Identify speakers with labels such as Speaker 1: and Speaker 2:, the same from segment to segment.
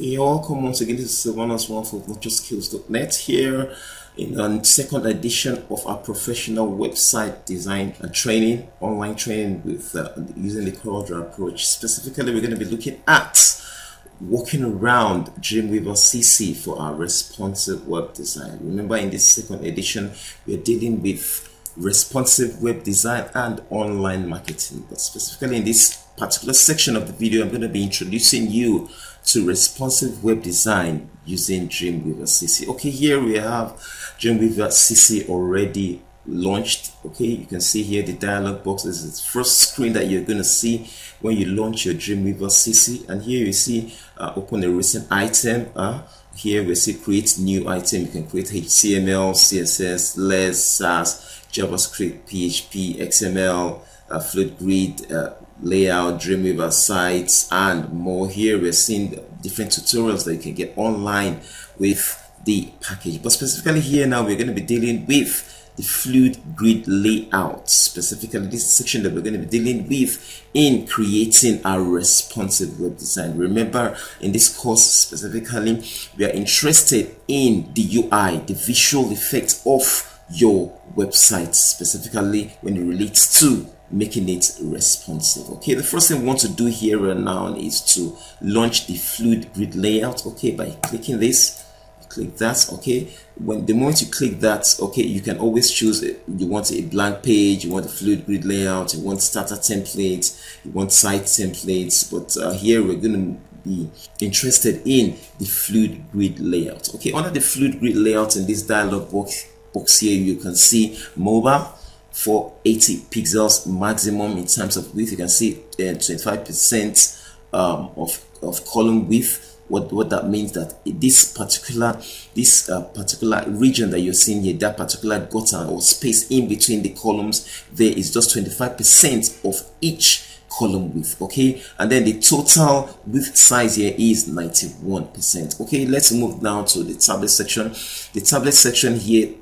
Speaker 1: You're welcome once again. This is Sylvanus one for NatureSkills.net here in the second edition of our professional website design and training, online training with using the CorelDRAW approach. Specifically, we're going to be looking at working around Dreamweaver CC for our responsive web design. Remember, in this second edition, we're dealing with responsive web design and online marketing, but specifically in this particular section of the video, I'm going to be introducing you to responsive web design using Dreamweaver CC. Okay, here we have Dreamweaver CC already launched. Okay, you can see here the dialog box. This is the first screen that you're going to see when you launch your Dreamweaver CC, and here you see open a recent item. Here we see create new item. You can create HTML, CSS, LESS, SAS, JavaScript, PHP, XML, Fluid Grid, layout, Dreamweaver sites, and more. Here we're seeing different tutorials that you can get online with the package, but specifically here now we're going to be dealing with the Fluid Grid layout. Specifically, this section that we're going to be dealing with in creating our responsive web design. Remember, in this course specifically, we are interested in the UI, the visual effect of your website, specifically when it relates to making it responsive. Okay, the first thing we want to do here right now is to launch the Fluid Grid layout. Okay, by clicking this, click that. Okay, when the moment you click that, okay, you can always choose you want a blank page, you want a Fluid Grid layout, you want starter templates, you want site templates, but here we're going to be interested in the Fluid Grid layout. Okay, under the Fluid Grid layout in this dialog box here, you can see mobile 480 pixels maximum in terms of width. You can see 25% of column width. What that means that this particular region that you're seeing here, that particular gutter or space in between the columns, there is just 25% of each column width. Okay, and then the total width size here is 91%. Okay, let's move down to the tablet section. The tablet section here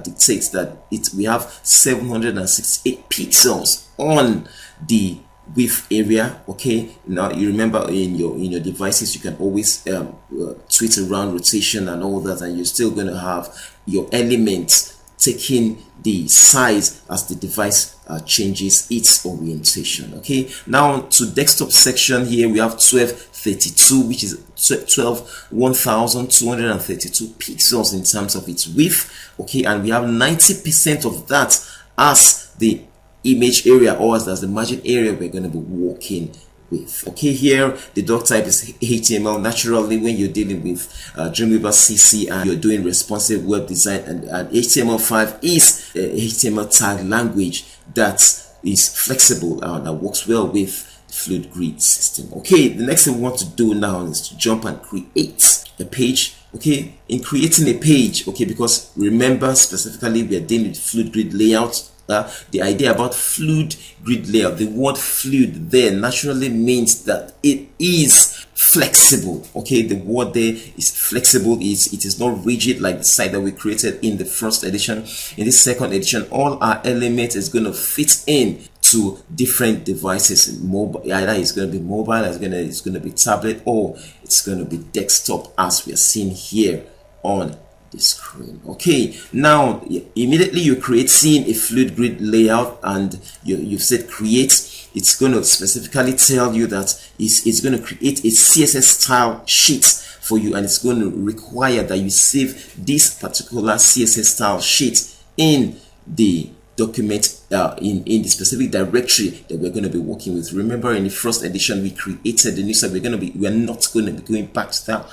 Speaker 1: dictates that we have 768 pixels on the width area. Okay, now you remember in your devices you can always tweak around rotation and all that, and you're still going to have your elements taking the size as the device changes its orientation. Okay, now to desktop section here we have 1232, which is 1232 pixels in terms of its width. Okay, and we have 90% of that as the image area, or as the margin area we're going to be working with. Okay, here the doc type is HTML. Naturally, when you're dealing with Dreamweaver CC and you're doing responsive web design, and HTML5 is a HTML tag language that is flexible and that works well with the Fluid Grid system. Okay, the next thing we want to do now is to jump and create a page. Okay, in creating a page, okay, because remember specifically we are dealing with Fluid Grid layout. The idea about Fluid Grid layout, the word fluid there naturally means that it is flexible. Okay, the word there is flexible, it is not rigid like the site that we created in the first edition. In this second edition, all our elements is going to fit in to different devices. Mobile, either it's going to be mobile, it's going to be tablet, or it's going to be desktop, as we are seeing here on the screen. Okay, now immediately you seeing a Fluid Grid layout and you've said create, it's going to specifically tell you that it's going to create a CSS style sheet for you, and it's going to require that you save this particular CSS style sheet in the document in the specific directory that we're going to be working with. Remember, in the first edition we created the new site. We're not going to be going back to that.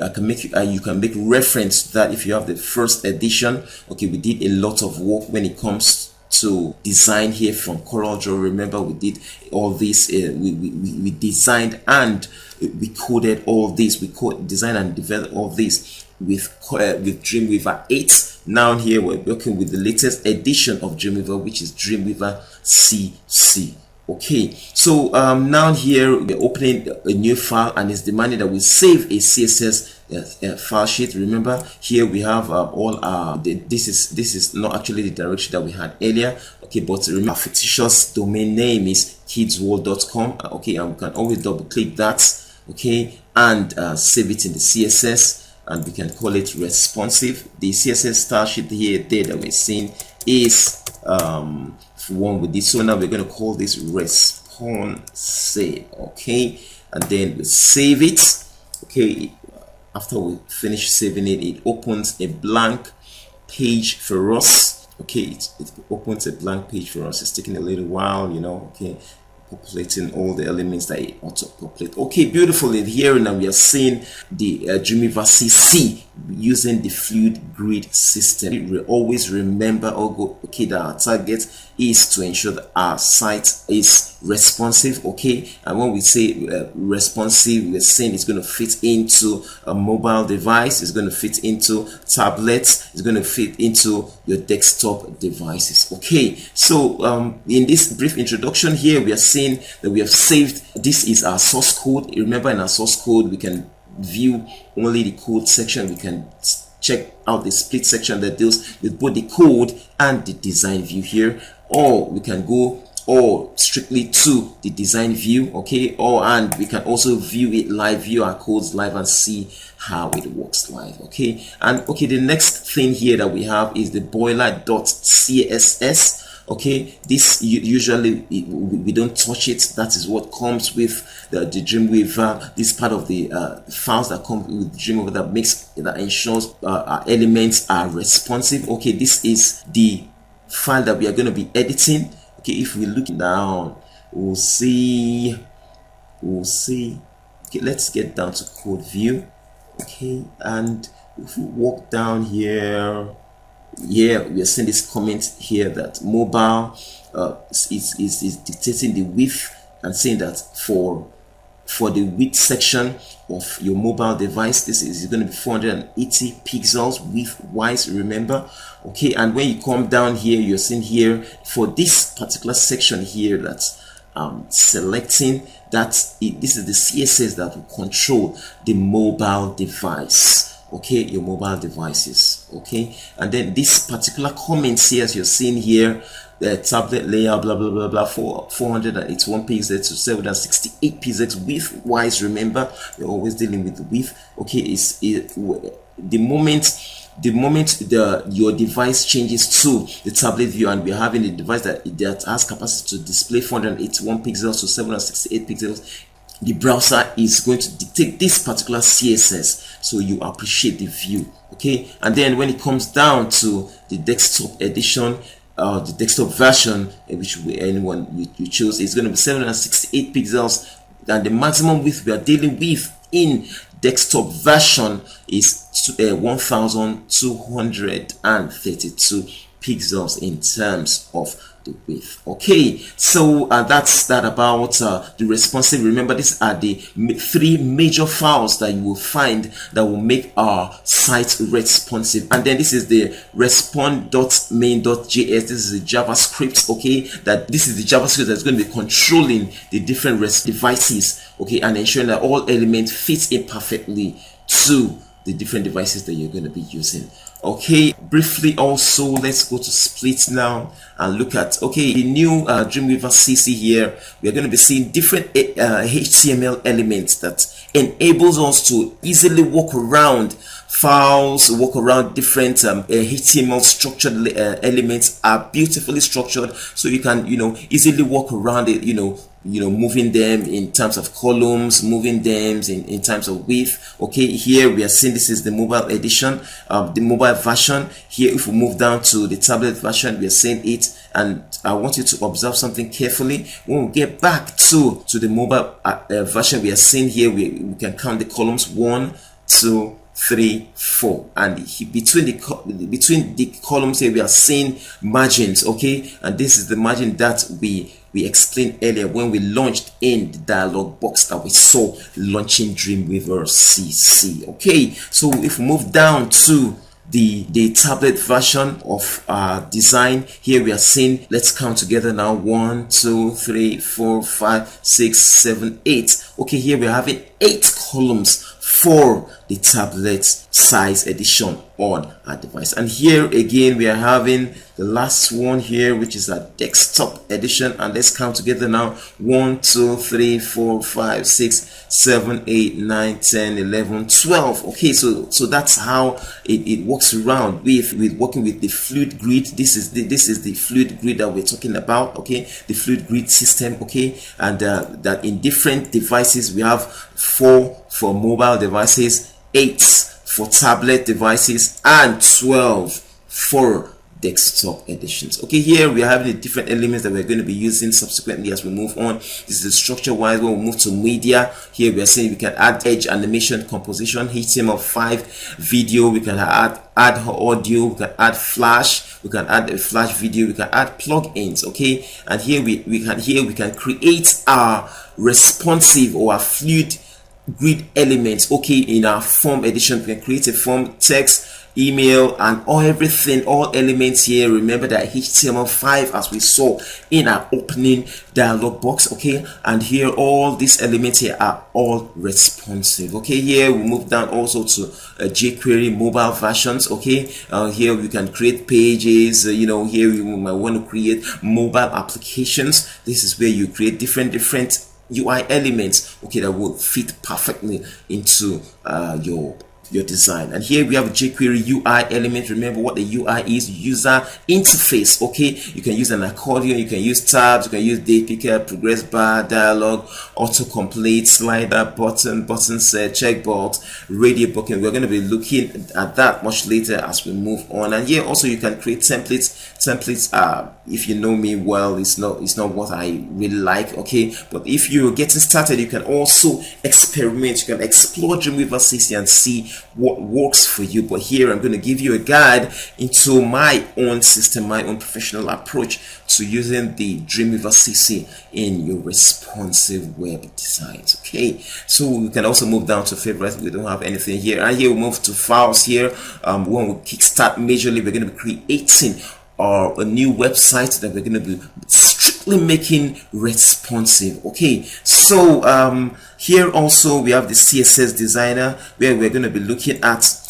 Speaker 1: I can make you can make reference to that if you have the first edition. Okay, we did a lot of work when it comes to design here from CorelDRAW. Remember, we did all this. We designed and we coded all this. We designed and developed all this with Dreamweaver 8. Now here we're working with the latest edition of Dreamweaver, which is Dreamweaver CC. Okay, so now here we're opening a new file, and it's demanding that we save a CSS file sheet. Remember, here we have all our this is not actually the directory that we had earlier. Okay, but remember our fictitious domain name is kidsworld.com. Okay, and we can always double click that. Okay, and save it in the CSS, and we can call it responsive. The CSS style sheet here that we're seeing is one with this. So now we're going to call this responsive. Okay, and then we save it. Okay, after we finish saving it, it opens a blank page for us. Okay, it opens a blank page for us. It's taking a little while, you know. Okay, populating all the elements that it auto populate. Okay, beautifully. Here now we are seeing the Dreamweaver CC using the fluid grid system. We always remember that our target is to ensure that our site is responsive. Okay, and when we say responsive, we're saying it's going to fit into a mobile device, it's going to fit into tablets, it's going to fit into your desktop devices. Okay, so in this brief introduction here, we are saying that we have saved. This is our source code. Remember, in our source code we can view only the code section. We can check out the split section that deals with both the code and the design view here, or we can go strictly to the design view. Okay, and we can also view it live, view our codes live and see how it works live. Okay, and okay, the next thing here that we have is the boiler.css. Okay, this usually we don't touch it. That is what comes with the Dreamweaver. This part of the files that come with Dreamweaver that ensures our elements are responsive. Okay, this is the file that we are going to be editing. Okay, if we look down, we'll see. Okay, let's get down to code view. Okay, and if we walk down here, we are seeing this comment here that mobile is dictating the width and saying that for the width section of your mobile device, this is going to be 480 pixels width wise, remember. Okay, and when you come down here, you're seeing here for this particular section here that's selecting that this is the CSS that will control the mobile device. Okay, your mobile devices. Okay, and then this particular comments here, as you're seeing here, the tablet layer, blah blah blah blah, 481 pixels to 768 pixels width wise. Remember, we're always dealing with the width. Okay, the moment your device changes to the tablet view, and we're having a device that has capacity to display 481 pixels to 768 pixels, the browser is going to dictate this particular CSS, so you appreciate the view. Okay, and then when it comes down to the desktop edition, the desktop version, which anyone you choose, is going to be 768 pixels, and the maximum width we are dealing with in desktop version is 1232 pixels in terms of the width. Okay, so that's that about the responsive. Remember, these are the three major files that you will find that will make our site responsive. And then this is the respond.main.js. this is the JavaScript. Okay, this is the JavaScript that's going to be controlling the different devices, okay, and ensuring that all elements fit in perfectly to the different devices that you're going to be using. Okay, briefly also, let's go to split now and look at, okay, the new Dreamweaver CC here. We are going to be seeing different HTML elements that enables us to easily walk around files, walk around different HTML structured elements are beautifully structured, so you can easily walk around it, moving them in terms of columns, moving them in terms of width. Okay, here we are seeing this is the mobile edition, the mobile version. Here, if we move down to the tablet version, we are seeing it, and I want you to observe something carefully. When we get back to the mobile version, we are seeing here we can count the columns 1, 2, 3, 4, and between the columns here we are seeing margins. Okay, and this is the margin that we explained earlier when we launched in the dialog box that we saw launching Dreamweaver CC. Okay, so if we move down to the tablet version of design, here we are seeing, let's count together now, 1, 2, 3, 4, 5, 6, 7, 8. Okay, here we're having 8 columns for the a tablet size edition on our device. And here again we are having the last one here, which is a desktop edition. And let's count together now: 1 2 3 4 5 6 7 8 9 10 11 12. Okay, so that's how it works around with working with the fluid grid. This is the fluid grid that we're talking about. Okay, the fluid grid system. Okay, and that in different devices we have 4 for mobile devices, 8 for tablet devices, and 12 for desktop editions. Okay, here we are having the different elements that we're going to be using subsequently as we move on. This is the structure wise. When we move to media, here we are saying we can add edge, animation, composition, HTML5, video, we can add audio, we can add flash, we can add a flash video, we can add plugins. Okay, and here we can create our responsive or our fluid grid elements. Okay, in our form edition we can create a form, text, email, and all elements here. Remember that HTML5 as we saw in our opening dialog box. Okay, and here all these elements here are all responsive. Okay, here we move down also to jQuery mobile versions. Okay, here we can create pages. Here we might want to create mobile applications. This is where you create different UI elements, okay, that will fit perfectly into your design. And here we have a jQuery UI element. Remember what the UI is: user interface. Okay, you can use an accordion, you can use tabs, you can use date picker, progress bar, dialog, autocomplete, slider, button set, checkbox, radio booking. We're going to be looking at that much later as we move on. And here also you can create templates. If you know me well, it's not what I really like. Okay, but if you're getting started, you can also experiment. You can explore Dreamweaver CC and see what works for you. But here I'm going to give you a guide into my own system, my own professional approach to using the Dreamweaver CC in your responsive web designs. Okay, so we can also move down to favorites. We don't have anything here, and here we move to files. Here when we kickstart majorly, we're going to be creating a new website that we're going to be strictly making responsive. Okay, so here also we have the CSS designer where we're going to be looking at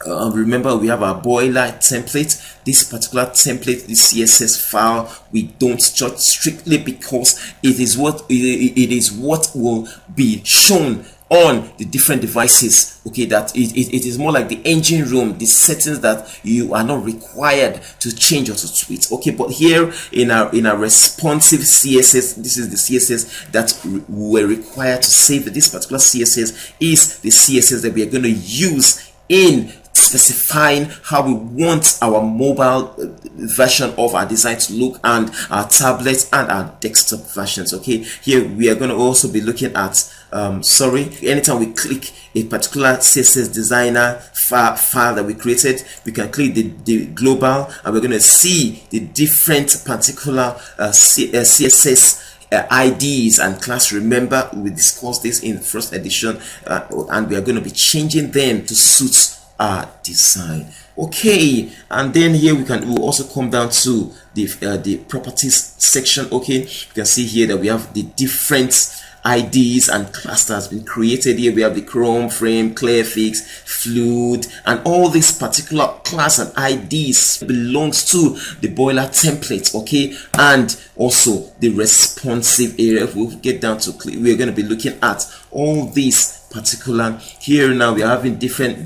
Speaker 1: remember we have our boiler template. This particular template, this CSS file, we don't judge strictly because it is what will be shown on the different devices. Okay, that it is more like the engine room, the settings that you are not required to change or to tweak. Okay, but here in our responsive CSS, this is the CSS that we're required to save. This particular CSS is the CSS that we are going to use in specifying how we want our mobile version of our design to look, and our tablets and our desktop versions. Okay, here we are going to also be looking at anytime we click a particular CSS designer file that we created, we can click the global, and we're going to see the different particular CSS IDs and class. Remember we discussed this in the first edition, and we are going to be changing them to suit our design. Okay, and then here we'll also come down to the properties section. Okay, you can see here that we have the different IDs and class that has been created. Here we have the Chrome, Frame, Clearfix, Fluid, and all these particular class and IDs belongs to the boiler template. Okay, and also the responsive area. If we get down to we're going to be looking at all these particular. Here now we are having different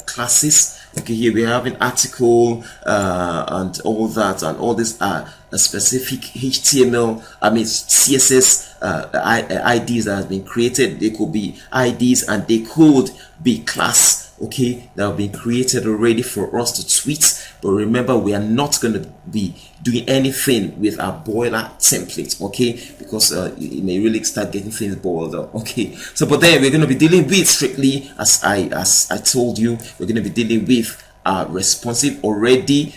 Speaker 1: classes. Okay, here we are having article and all that, and all these are a specific HTML, CSS IDs that has been created. They could be IDs and they could be class, okay, that have been created already for us to tweak. But remember, we are not going to be doing anything with our boiler template, okay, because it may really start getting things boiled up. Okay, so but then we're going to be dealing with strictly, as I told you, we're going to be dealing with responsive. Already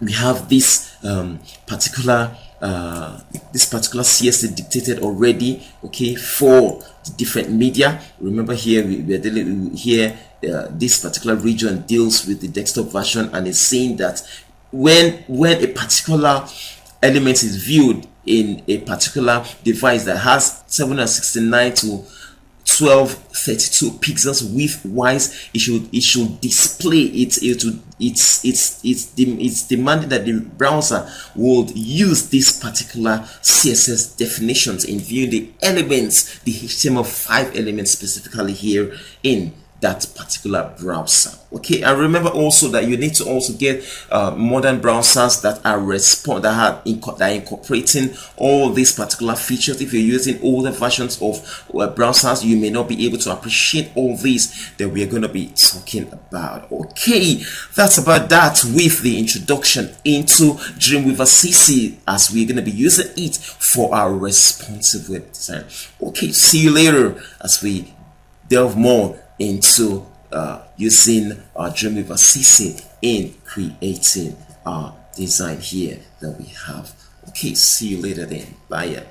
Speaker 1: we have this particular CSS dictated already, okay, for the different media. Remember here we are dealing here, this particular region deals with the desktop version, and it's saying that when a particular element is viewed in a particular device that has 769 to 1232 pixels width wise. It should display it's demanding that the browser would use this particular CSS definitions in viewing the elements, the HTML5 elements specifically here in that particular browser. Okay, and remember also that you need to also get modern browsers that are incorporating all these particular features. If you're using older versions of browsers, you may not be able to appreciate all these that we are going to be talking about. Okay, that's about that with the introduction into Dreamweaver CC, as we're going to be using it for our responsive web design. Okay, see you later as we delve more into using Dreamweaver CC in creating our design here that we have. Okay, see you later then. Bye.